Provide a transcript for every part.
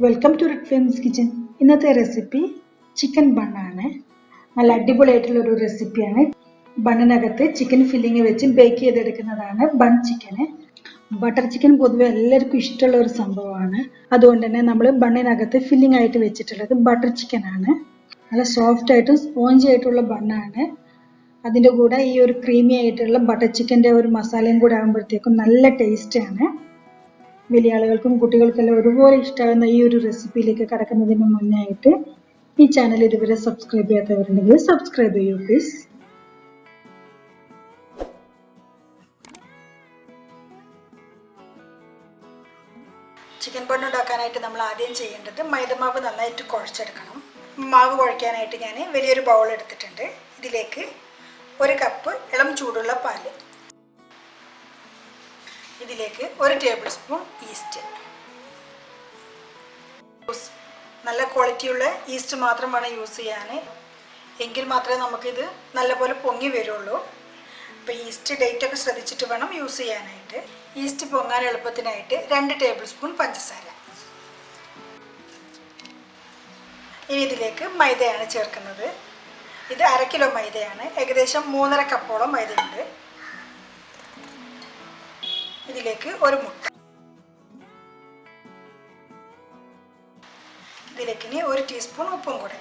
Welcome to red flames kitchen. ഇന്നത്തെ recipe chicken ബണ്ണാണ്. നല്ല അടിപൊളിയായിട്ടുള്ള ഒരു റെസിപ്പിയാണ്. ബണ്ണിനകത്ത് ചിക്കൻ ഫില്ലിങ് വെച്ച് ബേക്ക് ചെയ്തെടുക്കുന്നതാണ് ബൺ ചിക്കന്. ബട്ടർ ചിക്കൻ പൊതുവെ എല്ലാവർക്കും ഇഷ്ടമുള്ള ഒരു സംഭവമാണ്. അതുകൊണ്ട് തന്നെ നമ്മൾ ബണ്ണിനകത്ത് ഫില്ലിംഗ് ആയിട്ട് വെച്ചിട്ടുള്ളത് ബട്ടർ ചിക്കൻ ആണ്. നല്ല സോഫ്റ്റ് ആയിട്ടും സ്പോഞ്ചി ആയിട്ടുള്ള ബണ്ണാണ്. അതിൻ്റെ കൂടെ ഈ ഒരു ക്രീമി ആയിട്ടുള്ള ബട്ടർ ചിക്കൻ്റെ ഒരു മസാലയും കൂടെ ആകുമ്പോഴത്തേക്കും നല്ല ടേസ്റ്റാണ്. വലിയ ആളുകൾക്കും കുട്ടികൾക്കെല്ലാം ഒരുപോലെ ഇഷ്ടമാകുന്ന ഈ ഒരു റെസിപ്പിയിലേക്ക് കടക്കുന്നതിന് മുന്നായിട്ട് ഈ ചാനൽ ഇതുവരെ സബ്സ്ക്രൈബ് ചെയ്യാത്തവരുണ്ടെങ്കിൽ സബ്സ്ക്രൈബ് ചെയ്യൂ പ്ലീസ്. ചിക്കൻ ബൺ ഉണ്ടാക്കാനായിട്ട് നമ്മൾ ആദ്യം ചെയ്യേണ്ടത് മൈദമാവ് നന്നായിട്ട് കുഴച്ചെടുക്കണം. മാവ് കുഴയ്ക്കാനായിട്ട് ഞാൻ വലിയൊരു ബൗൾ എടുത്തിട്ടുണ്ട്. ഇതിലേക്ക് 1 കപ്പ് ഇളം ചൂടുള്ള പാല്, ഇതിലേക്ക് 1 ടേബിൾ സ്പൂൺ ഈസ്റ്റ്. നല്ല ക്വാളിറ്റിയുള്ള ഈസ്റ്റ് മാത്രം വേണം യൂസ് ചെയ്യാൻ, എങ്കിൽ മാത്രമേ നമുക്കിത് നല്ലപോലെ പൊങ്ങി വരുള്ളൂ. അപ്പോൾ ഈസ്റ്റ് ഡേറ്റ് ഒക്കെ ശ്രദ്ധിച്ചിട്ട് വേണം യൂസ് ചെയ്യാനായിട്ട്. ഈസ്റ്റ് പൊങ്ങാൻ എളുപ്പത്തിനായിട്ട് 2 ടേബിൾ സ്പൂൺ പഞ്ചസാര. ഇനി ഇതിലേക്ക് മൈദയാണ് ചേർക്കുന്നത്. ഇത് 1/2 കിലോ മൈദയാണ്. ഏകദേശം 3.5 കപ്പോളം മൈദയുണ്ട്. ഇതിലേക്ക് 1 മുട്ട. ഇതിലേക്ക് ഇനി 1 ടീസ്പൂൺ ഉപ്പും കൂടെ.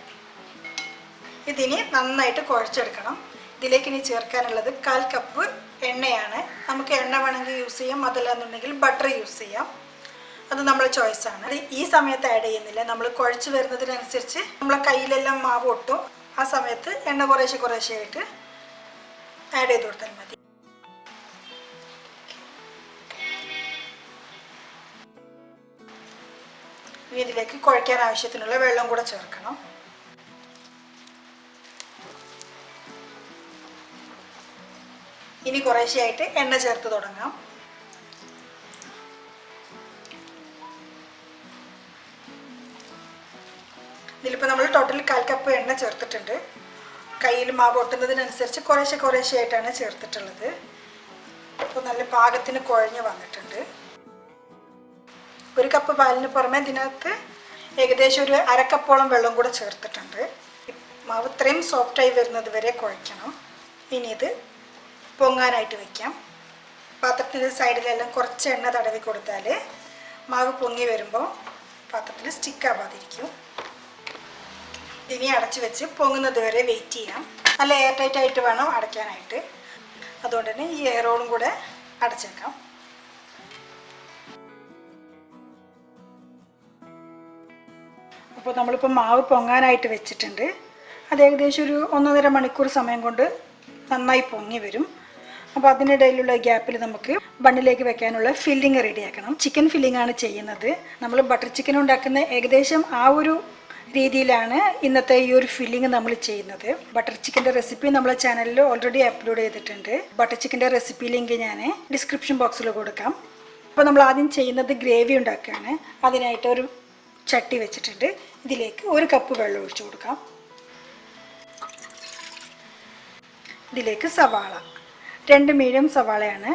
ഇതിനി നന്നായിട്ട് കുഴച്ചെടുക്കണം. ഇതിലേക്ക് ഇനി ചേർക്കാനുള്ളത് 1/4 കപ്പ് എണ്ണയാണ്. നമുക്ക് എണ്ണ വേണമെങ്കിൽ യൂസ് ചെയ്യാം, അതല്ലാന്നുണ്ടെങ്കിൽ ബട്ടർ യൂസ് ചെയ്യാം. അത് നമ്മുടെ ചോയ്സാണ്. അത് ഈ സമയത്ത് ആഡ് ചെയ്യുന്നില്ല. നമ്മൾ കുഴച്ച് വരുന്നതിനനുസരിച്ച് നമ്മളെ കയ്യിലെല്ലാം മാവ് ഒട്ടും. ആ സമയത്ത് എണ്ണ കുറേശ്ശെ ആയിട്ട് ആഡ് ചെയ്ത് കൊടുത്താൽ മതി. ഇതിലേക്ക് കുഴയ്ക്കാൻ ആവശ്യത്തിനുള്ള വെള്ളം കൂടെ ചേർക്കണം. ഇനി കുറേശ്ശെയായിട്ട് എണ്ണ ചേർത്ത് തുടങ്ങാം. ഇതിലിപ്പോൾ നമ്മൾ ടോട്ടൽ 1/4 കപ്പ് എണ്ണ ചേർത്തിട്ടുണ്ട്. കയ്യിൽ മാവ് ഒട്ടുന്നതിനനുസരിച്ച് കുറേശ്ശെ ആയിട്ടാണ് ചേർത്തിട്ടുള്ളത്. അപ്പോൾ നല്ല പാകത്തിന് കുഴഞ്ഞ് വന്നിട്ടുണ്ട്. 1 കപ്പ് പാലിന് പുറമെ ഇതിനകത്ത് ഏകദേശം 1/2 കപ്പോളം വെള്ളം കൂടെ ചേർത്തിട്ടുണ്ട്. മാവ് ഇത്രയും സോഫ്റ്റായി വരുന്നത് വരെ കുഴയ്ക്കണം. ഇനി ഇത് പൊങ്ങാനായിട്ട് വയ്ക്കാം. പാത്രത്തിൻ്റെ സൈഡിലെല്ലാം കുറച്ച് എണ്ണ തടവി കൊടുത്താൽ മാവ് പൊങ്ങി വരുമ്പോൾ പാത്രത്തിൽ സ്റ്റിക്കാവാതിരിക്കും. ഇനി അടച്ച് വെച്ച് പൊങ്ങുന്നത് വരെ വെയിറ്റ് ചെയ്യാം. നല്ല എയർ ടൈറ്റ് ആയിട്ട് വേണം അടയ്ക്കാനായിട്ട്. അതുകൊണ്ട് തന്നെ ഈ എയറോടും കൂടെ അടച്ചേക്കാം. അപ്പോൾ നമ്മളിപ്പോൾ മാവ് പൊങ്ങാനായിട്ട് വെച്ചിട്ടുണ്ട്. അത് ഏകദേശം 1.5 മണിക്കൂർ സമയം കൊണ്ട് നന്നായി പൊങ്ങി വരും. അപ്പോൾ അതിനിടയിലുള്ള ഗ്യാപ്പിൽ നമുക്ക് ബണ്ണിലേക്ക് വെക്കാനുള്ള ഫില്ലിങ് റെഡിയാക്കണം. ചിക്കൻ ഫില്ലിംഗ് ആണ് ചെയ്യുന്നത്. നമ്മൾ ബട്ടർ ചിക്കൻ ഉണ്ടാക്കുന്ന ഏകദേശം ആ ഒരു രീതിയിലാണ് ഇന്നത്തെ ഈ ഒരു ഫില്ലിങ് നമ്മൾ ചെയ്യുന്നത്. ബട്ടർ ചിക്കൻ്റെ റെസിപ്പി നമ്മളെ ചാനലിൽ ഓൾറെഡി അപ്ലോഡ് ചെയ്തിട്ടുണ്ട്. ബട്ടർ ചിക്കൻ്റെ റെസിപ്പി ലിങ്ക് ഞാൻ ഡിസ്ക്രിപ്ഷൻ ബോക്സിൽ കൊടുക്കാം. അപ്പോൾ നമ്മൾ ആദ്യം ചെയ്യുന്നത് ഗ്രേവി ഉണ്ടാക്കുകയാണ്. അതിനായിട്ട് ഒരു ചട്ടി വെച്ചിട്ടുണ്ട്. ഇതിലേക്ക് 1 കപ്പ് വെള്ളം ഒഴിച്ചു കൊടുക്കാം. ഇതിലേക്ക് സവാള, 2 മീഡിയം സവാളയാണ്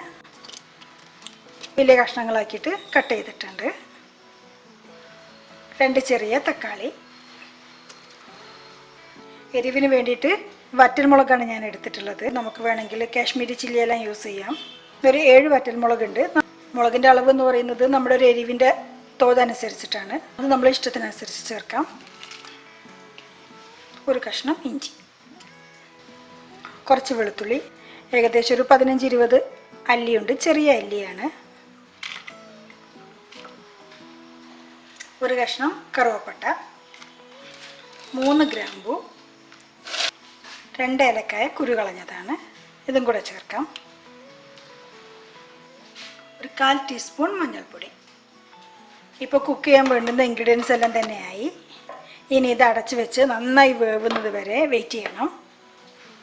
വലിയ കഷ്ണങ്ങളാക്കിയിട്ട് കട്ട് ചെയ്തിട്ടുണ്ട്. 2 ചെറിയ തക്കാളി. എരിവിന് വേണ്ടിയിട്ട് വറ്റൽമുളകാണ് ഞാൻ എടുത്തിട്ടുള്ളത്. നമുക്ക് വേണമെങ്കിൽ കാശ്മീരി ചില്ലിയെല്ലാം യൂസ് ചെയ്യാം. ഒരു 7 വറ്റൽമുളകുണ്ട്. മുളകിൻ്റെ അളവ് എന്ന് പറയുന്നത് നമ്മുടെ ഒരു എരിവിൻ്റെ തോതനുസരിച്ചിട്ടാണ്. അത് നമ്മളെ ഇഷ്ടത്തിനനുസരിച്ച് ചേർക്കാം. 1 കഷ്ണം ഇഞ്ചി, കുറച്ച് വെളുത്തുള്ളി, ഏകദേശം ഒരു 15-20 അല്ലിയുണ്ട്. ചെറിയ അല്ലിയാണ്. 1 കഷ്ണം കറുവപ്പട്ട, 3 ഗ്രാമ്പു, 2 ഏലക്കായ കുരുകളഞ്ഞതാണ്. ഇതും കൂടെ ചേർക്കാം. ഒരു 1/4 ടീസ്പൂൺ മഞ്ഞൾപ്പൊടി. ഇപ്പോൾ കുക്ക് ചെയ്യാൻ വേണ്ടുന്ന ഇൻഗ്രീഡിയൻസ് എല്ലാം തന്നെയായി. ഇനി ഇത് അടച്ച് വെച്ച് നന്നായി വേവുന്നത് വരെ വെയിറ്റ് ചെയ്യണം.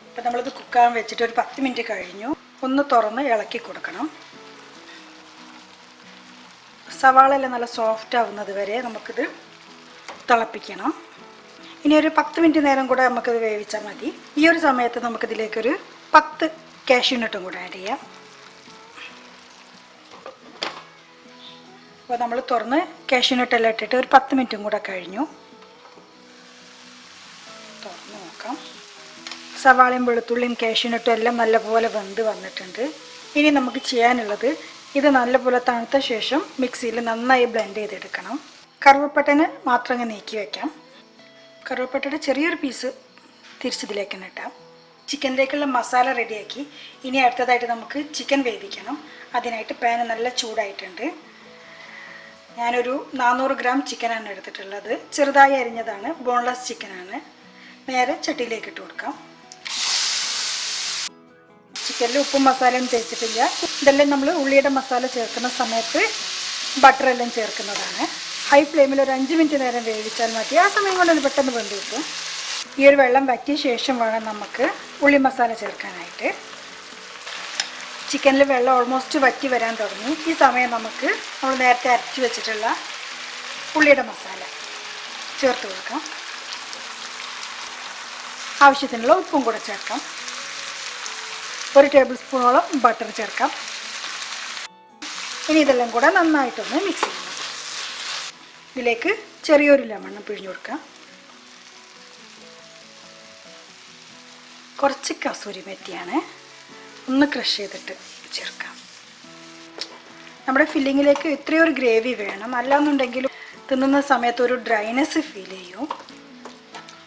അപ്പോൾ നമ്മളിത് കുക്കാൻ വെച്ചിട്ട് ഒരു 10 മിനിറ്റ് കഴിഞ്ഞു. ഒന്ന് തുറന്ന് ഇളക്കി കൊടുക്കണം. സവാള എല്ലാം നല്ല സോഫ്റ്റ് ആവുന്നത് വരെ നമുക്കിത് തിളപ്പിക്കണം. ഇനി ഒരു 10 മിനിറ്റ് നേരം കൂടെ നമുക്കിത് വേവിച്ചാൽ മതി. ഈ ഒരു സമയത്ത് നമുക്കിതിലേക്കൊരു 10 കാഷ്യൂ നട്ടും കൂടെ ആഡ് ചെയ്യാം. അപ്പോൾ നമ്മൾ തുറന്ന് കാഷ്യൂനട്ടെല്ലാം ഇട്ടിട്ട് ഒരു 10 മിനിറ്റും കൂടെ കഴിഞ്ഞു. തുറന്ന് നോക്കാം. സവാളയും വെളുത്തുള്ളിയും കാഷ്യൂനട്ടും എല്ലാം നല്ലപോലെ വെന്ത് വന്നിട്ടുണ്ട്. ഇനി നമുക്ക് ചെയ്യാനുള്ളത് ഇത് നല്ലപോലെ തണുത്ത ശേഷം മിക്സിയിൽ നന്നായി ബ്ലെൻഡ് ചെയ്തെടുക്കണം. കറുവപ്പട്ടന് മാത്രം അങ്ങ് നീക്കി വയ്ക്കാം. കറുവപ്പട്ടയുടെ ചെറിയൊരു പീസ് തിരിച്ചതിലേക്ക് ഇട്ടാം. ചിക്കനിലേക്കുള്ള മസാല റെഡിയാക്കി ഇനി അടുത്തതായിട്ട് നമുക്ക് ചിക്കൻ വേവിക്കണം. അതിനായിട്ട് പാൻ നല്ല ചൂടായിട്ടുണ്ട്. ഞാനൊരു 400 ഗ്രാം ചിക്കനാണ് എടുത്തിട്ടുള്ളത്. ചെറുതായി അരിഞ്ഞതാണ്, ബോൺലെസ് ചിക്കനാണ്. നേരെ ചട്ടിയിലേക്ക് ഇട്ട് കൊടുക്കാം. ചിക്കനിൽ ഉപ്പും മസാലയും തേച്ചിട്ടില്ല. ഇതെല്ലാം നമ്മൾ ഉള്ളിയുടെ മസാല ചേർക്കുന്ന സമയത്ത് ബട്ടറെല്ലാം ചേർക്കുന്നതാണ്. ഹൈ ഫ്ലെയിമിൽ ഒരു 5 മിനിറ്റ് നേരം വേവിച്ചാൽ മതി. ആ സമയം കൊണ്ട് അത് പെട്ടെന്ന് വെന്ത് കിട്ടും. ഈ ഒരു വെള്ളം വറ്റിയ ശേഷം വേണം നമുക്ക് ഉള്ളി മസാല ചേർക്കാനായിട്ട്. ചിക്കനിൽ വെള്ളം ഓൾമോസ്റ്റ് വറ്റി വരാൻ തുടങ്ങി. ഈ സമയം നമുക്ക് നമ്മൾ നേരത്തെ അരച്ച് വെച്ചിട്ടുള്ള ഉള്ളിയുടെ മസാല ചേർത്ത് കൊടുക്കാം. ആവശ്യത്തിനുള്ള ഉപ്പും കൂടെ ചേർക്കാം. 1 ടേബിൾ സ്പൂണോളം ബട്ടർ ചേർക്കാം. ഇനി ഇതെല്ലാം കൂടെ നന്നായിട്ടൊന്ന് മിക്സ് ചെയ്യണം. ഇതിലേക്ക് ചെറിയൊരു ലെമൺ പിഴിഞ്ഞു കൊടുക്കാം. കുറച്ച് കസൂരി മെത്തിയാണ്, ഒന്ന് ക്രഷ് ചെയ്തിട്ട് ചേർക്കാം. നമ്മുടെ ഫില്ലിങ്ങിലേക്ക് ഇത്രയൊരു ഗ്രേവി വേണം, അല്ലാന്നുണ്ടെങ്കിലും തിന്നുന്ന സമയത്ത് ഒരു ഡ്രൈനെസ് ഫീൽ ചെയ്യും.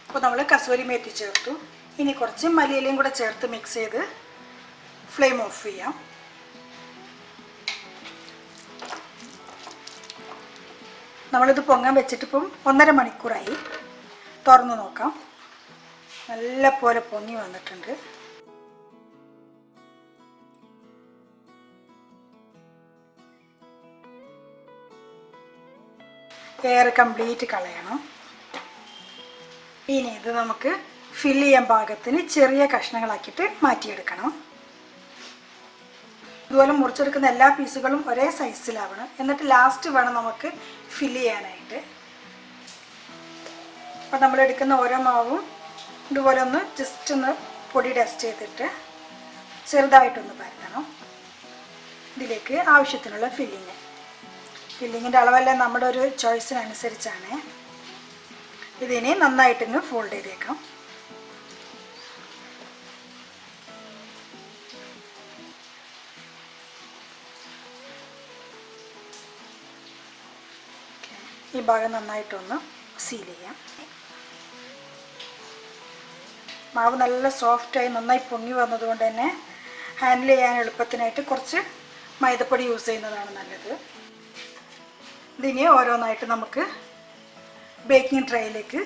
അപ്പോൾ നമ്മൾ കസൂരി മെത്തി ചേർത്തു. ഇനി കുറച്ച് മല്ലിയിലയും കൂടെ ചേർത്ത് മിക്സ് ചെയ്ത് ഫ്ലെയിം ഓഫ് ചെയ്യാം. നമ്മളിത് പൊങ്ങാൻ വെച്ചിട്ടിപ്പം 1.5 മണിക്കൂറായി. തുറന്ന് നോക്കാം. നല്ല പോലെ പൊങ്ങി വന്നിട്ടുണ്ട്. എയർ കംപ്ലീറ്റ് കളയണം. ഇനി ഇത് നമുക്ക് ഫില്ല് ചെയ്യാൻ പാകത്തിന് ചെറിയ കഷ്ണങ്ങളാക്കിയിട്ട് മാറ്റിയെടുക്കണം. ഇതുപോലെ മുറിച്ചെടുക്കുന്ന എല്ലാ പീസുകളും ഒരേ സൈസിലാവണം. എന്നിട്ട് ലാസ്റ്റ് വേണം നമുക്ക് ഫില്ല് ചെയ്യാനായിട്ട്. അപ്പോൾ നമ്മളെടുക്കുന്ന ഓരോ മാവും ഇതുപോലെ ഒന്ന് ജസ്റ്റ് ഒന്ന് പൊടി ഡസ്റ്റ് ചെയ്തിട്ട് ചെറുതായിട്ടൊന്ന് പരത്തണം. ഇതിലേക്ക് ആവശ്യത്തിനുള്ള ഫില്ലിങ്ങിൻ്റെ അളവെല്ലാം നമ്മുടെ ഒരു ചോയ്സിനനുസരിച്ചാണ്. ഇതിനെ നന്നായിട്ടൊന്ന് ഫോൾഡ് ചെയ്തേക്കാം. ഈ ഭാഗം നന്നായിട്ടൊന്ന് സീൽ ചെയ്യാം. മാവ് നല്ല സോഫ്റ്റായി നന്നായി പൊങ്ങി വന്നതുകൊണ്ട് തന്നെ ഹാൻഡിൽ ചെയ്യാൻ എളുപ്പത്തിനായിട്ട് കുറച്ച് മൈദപ്പൊടി യൂസ് ചെയ്യുന്നതാണ് നല്ലത്. ഇതിനെ ഓരോന്നായിട്ട് നമുക്ക് ബേക്കിംഗ് ട്രേയിലേക്ക്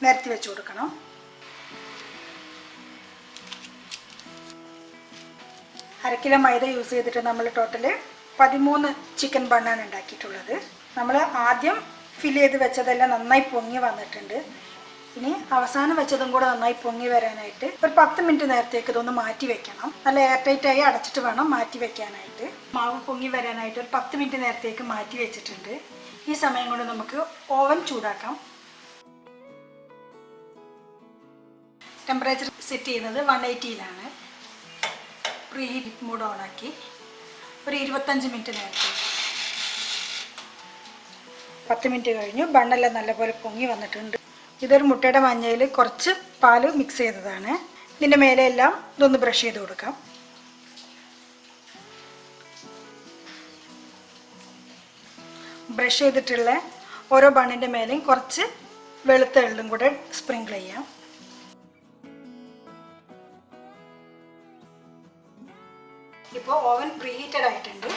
നിരത്തി വെച്ച് കൊടുക്കണം. അരക്കിലോ മൈദ യൂസ് ചെയ്തിട്ട് നമ്മൾ ടോട്ടല് 13 ചിക്കൻ ബണ്ണാണ് ഉണ്ടാക്കിയിട്ടുള്ളത്. നമ്മൾ ആദ്യം ഫില്ല് ചെയ്ത് വെച്ചതെല്ലാം നന്നായി പൊങ്ങി വന്നിട്ടുണ്ട്. ഇനി അവസാനം വെച്ചതും കൂടെ നന്നായി പൊങ്ങി വരാനായിട്ട് ഒരു 10 മിനിറ്റ് നേരത്തേക്ക് ഇതൊന്ന് മാറ്റി വെക്കണം. നല്ല എയർ ടൈറ്റായി അടച്ചിട്ട് വേണം മാറ്റി വെക്കാനായിട്ട്. മാവ് പൊങ്ങി വരാനായിട്ട് ഒരു 10 മിനിറ്റ് നേരത്തേക്ക് മാറ്റി വെച്ചിട്ടുണ്ട്. ഈ സമയം കൊണ്ട് നമുക്ക് ഓവൻ ചൂടാക്കാം. ടെമ്പറേച്ചർ സെറ്റ് ചെയ്യുന്നത് 180-ലാണ്. പ്രീ ഹീറ്റ് മോഡ് ഓണാക്കി ഒരു 25 മിനിറ്റ് നേരത്തേക്ക്. 10 മിനിറ്റ് കഴിഞ്ഞു. ബണ്ണെല്ലാം നല്ലപോലെ പൊങ്ങി വന്നിട്ടുണ്ട്. ഇതൊരു മുട്ടയുടെ മഞ്ഞയിൽ കുറച്ച് പാല് മിക്സ് ചെയ്തതാണ്. ഇതിൻ്റെ മേലെയെല്ലാം ഇതൊന്ന് ബ്രഷ് ചെയ്ത് കൊടുക്കാം. ബ്രഷ് ചെയ്തിട്ടുള്ള ഓരോ ബണ്ണിൻ്റെ മേലെയും കുറച്ച് വെളുത്ത എള്ളും കൂടെ സ്പ്രിങ്കിൾ ചെയ്യാം. ഇപ്പോൾ ഓവൻ പ്രീ ഹീറ്റഡ് ആയിട്ടുണ്ട്.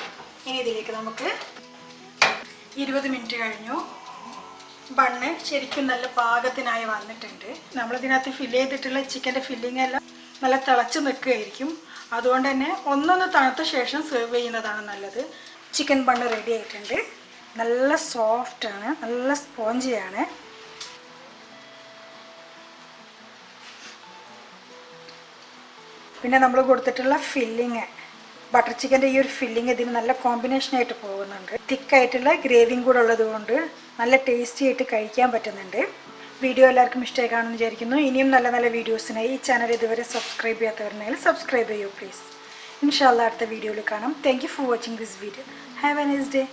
ഇനി ഇതിലേക്ക് നമുക്ക് 20 മിനിറ്റ് കഴിഞ്ഞു. ബണ്ണ് ശരിക്കും നല്ല പാകത്തിനായി വന്നിട്ടുണ്ട്. നമ്മളിതിനകത്ത് ഫില്ല് ചെയ്തിട്ടുള്ള ചിക്കൻ്റെ ഫില്ലിംഗ് എല്ലാം നല്ല തിളച്ച് നിൽക്കുകയായിരിക്കും. അതുകൊണ്ട് തന്നെ ഒന്നൊന്ന് തണുത്ത ശേഷം സെർവ് ചെയ്യുന്നതാണ് നല്ലത്. ചിക്കൻ ബണ്ണ് റെഡി ആയിട്ടുണ്ട്. നല്ല സോഫ്റ്റാണ്, നല്ല സ്പോഞ്ചിയാണ്. പിന്നെ നമ്മൾ കൊടുത്തിട്ടുള്ള ഫില്ലിങ്, ബട്ടർ ചിക്കൻ്റെ ഈ ഒരു ഫില്ലിങ് ഇതിന് നല്ല കോമ്പിനേഷനായിട്ട് പോകുന്നുണ്ട്. തിക്കായിട്ടുള്ള ഗ്രേവിയും കൂടെ ഉള്ളത് കൊണ്ട് നല്ല ടേസ്റ്റി ആയിട്ട് കഴിക്കാൻ പറ്റുന്നുണ്ട്. വീഡിയോ എല്ലാവർക്കും ഇഷ്ടമായി കാണുമെന്ന് വിചാരിക്കുന്നു. ഇനിയും നല്ല നല്ല വീഡിയോസിനായി ഈ ചാനൽ ഇതുവരെ സബ്സ്ക്രൈബ് ചെയ്യാത്തവരുണ്ടെങ്കിൽ സബ്സ്ക്രൈബ് ചെയ്യൂ പ്ലീസ്. ഇൻഷാല്ലാ അടുത്ത വീഡിയോയിൽ കാണാം. Thank you for watching this video. Have A nice day.